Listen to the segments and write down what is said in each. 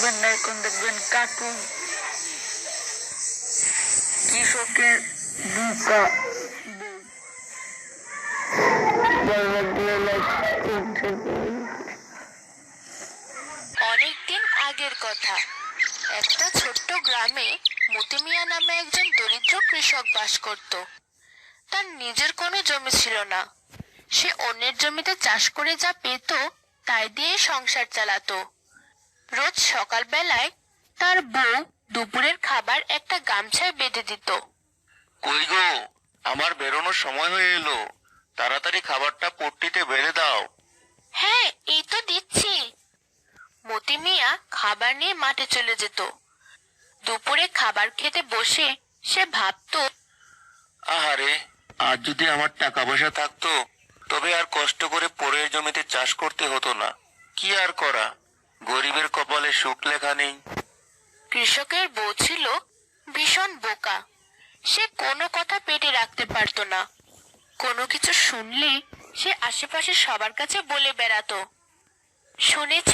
এখন দেখবেন কার্টুন কৃষকের বুকা অনেকদিন আগের কথা। একটা ছোট্ট গ্রামে মতি মিয়া নামে একজন দরিদ্র কৃষক বাস করত। তার নিজের কোনো জমি ছিল না। সে অন্যের জমিতে চাষ করে যা পেত তাই দিয়ে সংসার চালাতো। রোজ সকালবেলায় তার বউ দুপুরের খাবার একটা গামছায় বেঁধে দিত। কই গো, আমার বেরোনোর সময় হয়ে এলো, তাড়াতাড়ি খাবারটা পট্টিতে বেড়ে দাও। হ্যাঁ, এই তো দিচ্ছি। মতি মিয়া খাবার নিয়ে মাঠে চলে যেত। দুপুরে খাবার খেতে বসে সে ভাবতো, আহারে, আজ যদি আমার টাকা পয়সা থাকতো তবে আর কষ্ট করে পরের জমিতে চাষ করতে হতো না। কি আর করা, গরিবের কপালে সুখ লেখা নেই। কৃষকের বউ ছিল ভীষণ বোকা। সে কোনো কথা পেটে রাখতে পারতো না। কোনো কিছু শুনলে সে আশেপাশে সবার কাছে বলে বেড়াতো, শুনেছ,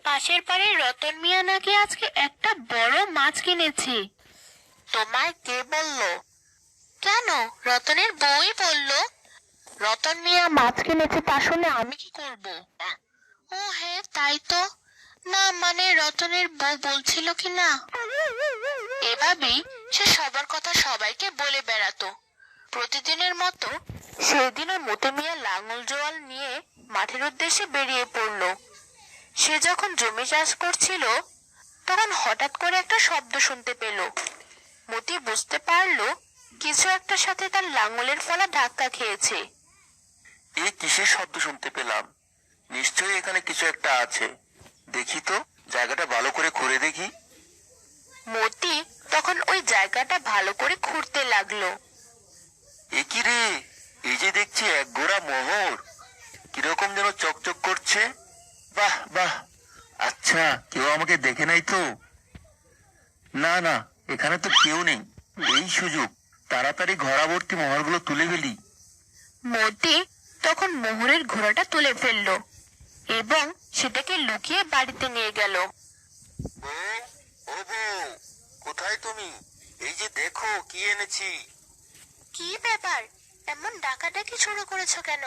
পাশের বাড়ির রতন মিয়া নাকি আজকে একটা বড় মাছ কিনেছে। তোমায় কে বললো? কেন, রতনের বউই বলল। রতন মিয়া মাছ কিনেছে তা শুনে আমি কি করব? ও হ্যাঁ, তাই তো। না মানে রতনের বউ বলছিল কি না। এভাবেই সে সবার কথা সবাইকে বলে বেড়াতো। প্রতিদিনের মতো সেদিনও মতি মিয়া লাঙল জোয়াল নিয়ে মাঠের উদ্দেশ্যে বেরিয়ে পড়ল। সে যখন জমি চাষ করছিল তখন হঠাৎ করে একটা শব্দ শুনতে পেল। মতি বুঝতে পারলো কিছু একটার সাথে তার লাঙলের ফলা ধাক্কা খেয়েছে। এ কিসের শব্দ শুনতে পেলাম? নিশ্চয়ই এখানে কিছু একটা আছে। দেখি তো, জায়গাটা ভালো করে খুঁড়ে দেখি। মতি তখন ওই জায়গাটা ভালো করে খুঁড়তে লাগলো। এ কি রে, এই যে দেখছি এক গোড়া মোহর, কিরকম যেন চকচক করছে। বাহ বাহ, আচ্ছা, কেউ আমাকে দেখে নাই তো? না না, এখানে তো কেউ নেই। এই সুযোগ, তাড়াতাড়ি ঘোড়া ভর্তি মোহরগুলো তুলে ফেলি। মতি তখন মোহরের ঘোড়াটা তুলে ফেললো এবং সেটাকে লুকিয়ে বাড়িতে নিয়ে গেল। ও বউ, কোথায় তুমি? এই যে দেখো কি এনেছি। কি ব্যাপার, এমন ডাকাডাকি শুরু করেছো কেন?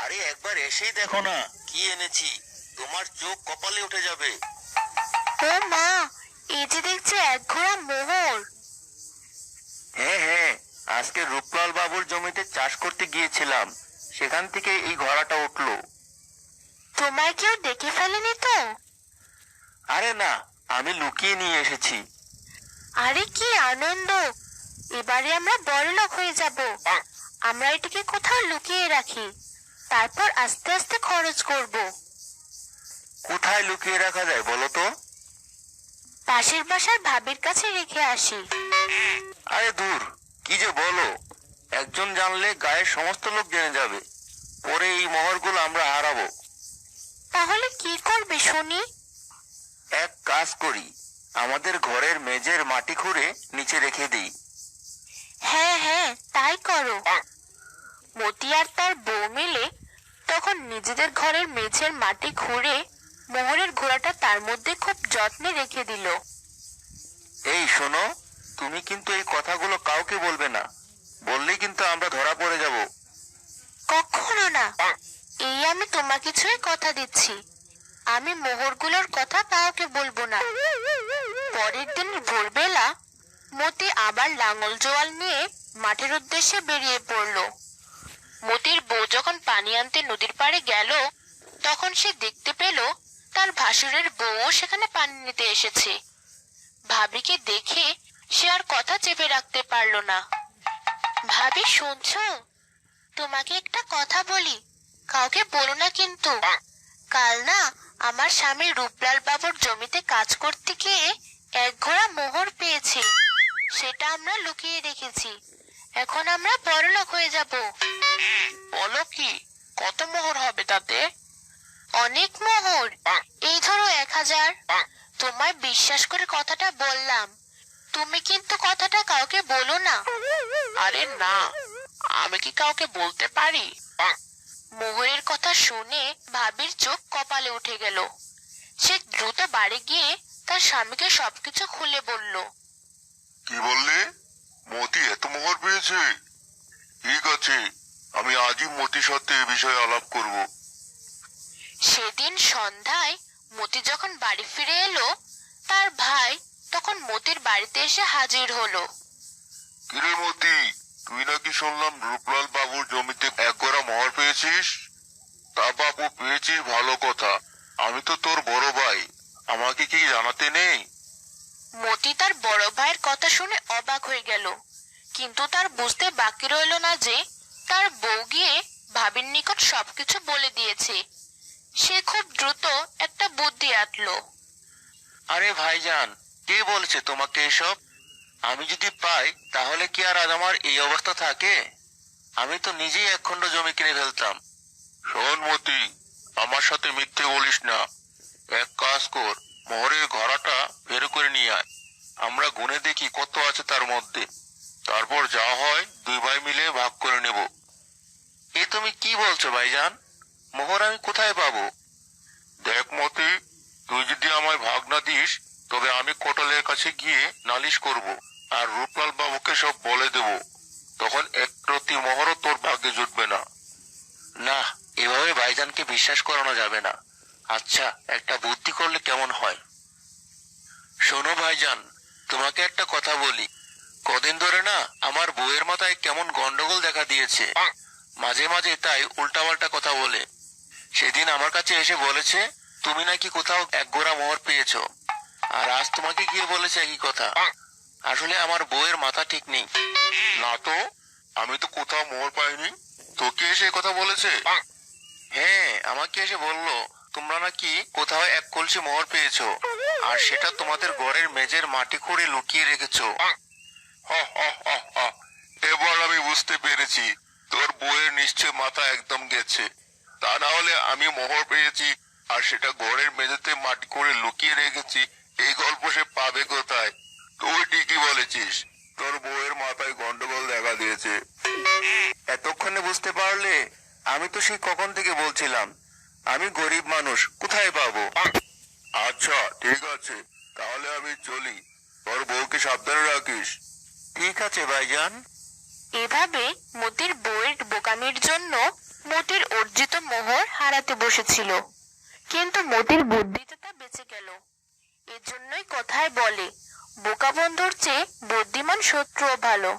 আরে একবার এসেই দেখো না কি এনেছি, তোমার চোখ কপালে উঠে যাবে। ও মা, এই যে দেখছি এক ঘোড়া মোহর। হ্যাঁ হ্যাঁ, আজকে রূপলাল বাবুর জমিতে চাষ করতে গিয়েছিলাম, সেখান থেকে এই ঘোড়াটা উঠলো। তোমায় কেউ দেখে ফেলেনি তো? আরে না, আমি লুকিয়ে নিয়ে এসেছি। আরে কি আনন্দ, এবারে আমরা বড়লোক হয়ে যাব। আমরা এটাকে কোথাও লুকিয়ে রাখি, তারপর আস্তে আস্তে খরচ করব। কোথায় লুকিয়ে রাখা যায় বলো তো? পাশের বাসার ভাবির কাছে রেখে আসি। আরে দূর, কি যে বলো, একজন জানলে গায়ের সমস্ত লোক জেনে যাবে, পরে এই মোহরগুলো আমরা হারাবো। তাহলে কি করবে শুনি? এক কাজ করি, আমাদের ঘরের মেঝের মাটি খুঁড়ে নিচে রেখে দিই। হ্যাঁ হ্যাঁ, তাই করো। মতি আর তার বউ মিলে তখন নিজেদের ঘরের মেঝের মাটি খুঁড়ে মোহরের ঘোড়াটা তার মধ্যে খুব যত্নে রেখে দিল। এই শোনো, তুমি কিন্তু এই কথাগুলো কাউকে বলবে না, বললেই কিন্তু আমরা ধরা পড়ে যাব। কখনো না, এই আমি তোমাকে ছুঁয়ে কথা দিচ্ছি, আমি মোহরগুলোর কথা কাউকে বলবো না। পরের দিন ভোরবেলা মতি আবার লাঙল জোয়াল নিয়ে মাঠের উদ্দেশ্যে বেরিয়ে পড়ল। মতির বউ যখন পানি আনতে নদীর পাড়ে গেল তখন সে দেখতে পেল তার ভাসুরের বউ সেখানে পানি নিতে এসেছে। ভাবিকে দেখে সে আর কথা চেপে রাখতে পারলো না। ভাবি, শুনছো? তোমাকে একটা কথা বলি, কাউকে বলো না কিন্তু। কাল না আমার স্বামী রূপলাল বাবুর জমিতে কাজ করতে গিয়ে এক ঘোড়া মোহর পেয়েছি, সেটা আমরা লুকিয়ে রেখেছি। এখন আমরা বড়লোক হয়ে যাব। বলো কি, কত মোহর হবে তাতে? অনেক মোহর, এই ধরো 1000। তোমায় বিশ্বাস করে কথাটা বললাম, তুমি কিন্তু কথাটা কাউকে বলো না। আরে না, আমি কি কাউকে বলতে পারি? মোহরের কথা শুনে ভাবির চোখ কপালে উঠে গেল। সে দ্রুত বাড়ি গিয়ে তার স্বামীকে সবকিছু খুলে বলল। কি বললে? মতি এত মোহর পেয়েছে? ঠিক আছে, আমি আজই মতির সাথে এ বিষয়ে আলাপ করব। সেদিন সন্ধ্যায় মতি যখন বাড়ি ফিরে এলো, তার ভাই তখন মতির বাড়িতে এসে হাজির হলো। কিরে মতি, তুই নাকি শুনলাম রূপলাল বাবুর জমিতে এক গোড়া মোহর পেয়েছিস? তা বাবু পেয়েছিস, ভালো কথা। আমি তো তোর বড় ভাই, আমাকে কি জানাতে নেই? মতি তার বড় ভাইয়ের কথা শুনে অবাক হয়ে গেল, কিন্তু তার বুঝতে বাকি রইল না যে তার বউ গিয়ে ভাবির নিকট সবকিছু বলে দিয়েছে। সে খুব দ্রুত একটা বুদ্ধি আঁটলো। আরে ভাইজান, কে বলছে তোমাকে এসব? আমি যদি পাই তাহলে কি আর আজ আমার এই অবস্থা থাকে? আমি তো নিজেই এক খণ্ড জমি কিনে ফেলতাম। শোন মতি, আমার সাথে মিথ্যে বলিস না। এক কাজ কর, মোহরের ঘরাটা বের করে নিয়ে আয়। আমরা গুনে দেখি কত আছে তার মধ্যে। তারপর যা হয় দুই ভাই মিলে ভাগ করে নেব। এ তুমি কি বলছো ভাইজান? মোহর আমি কোথায় পাবো? দেখ মতি, তুই যদি আমায় ভাগ না দিস তবে আমি কোটালের কাছে গিয়ে নালিশ করব আর রূপলাল বাবুকে সব বলে দেব। তখন এক প্রতি মোহরও তোর ভাগ্যে জুটবে না। না, এভাবে ভাইজানকে বিশ্বাস করানো যাবে না। আচ্ছা, একটা বুদ্ধি করলে কেমন হয়? শোনো ভাইজান, তোমাকে একটা কথা বলি। কদিন ধরে না আমার বউয়ের মাথায় কেমন গন্ডগোল দেখা দিয়েছে। মাঝে মাঝে তাই উল্টাপাল্টা কথা বলে। সেদিন আমার কাছে এসে বলেছে তুমি নাকি কোথাও এক গোড়া মোহর পেয়েছো, আর আজ তোমাকে গিয়ে বলেছে একই কথা। আসলে আমার বউয়ের মাথা ঠিক নেই। না তো, আমি তো কোথাও মোহর পাইনি। তোকে এসে কথা বলেছে? হ্যাঁ, আমাকে এসে বললো তোমরা নাকি কোথাও এক কলসি মোহর পেয়েছো, আর সেটা তোমাদের ঘরের মেঝের মাটি খুঁড়ে লুকিয়ে রেখেছো। এবার আমি বুঝতে পেরেছি তোর বউয়ের নিশ্চয় মাথা একদম গেছে। তা না হলে আমি মোহর পেয়েছি আর সেটা ঘরের মেঝেতে মাটি করে লুকিয়ে রেখেছি, এই গল্প সে পাবে কোথায়? তুই ঠিকই বলেছিস, তোর বউয়ের মাথায় গন্ডগোল দেখা দিয়েছে। এতক্ষণে বুঝতে পারলে? আমি তো সেই কখন থেকে বলছিলাম আমি গরিব মানুষ, কোথায় পাবো? আচ্ছা ঠিক আছে, তাহলে আমি চলি। তোর বউকে সাবধানে রাখিস। ঠিক আছে ভাইজান। এভাবে মতির বউয়ের বোকামির জন্য মতির অর্জিত মোহর হারাতে বসেছিল, কিন্তু মতির বুদ্ধিতে তা বেঁচে গেল। এজন্যই কথায় বলে, বোকা বন্ধুর চেয়ে বুদ্ধিমান শত্রুও ভালো।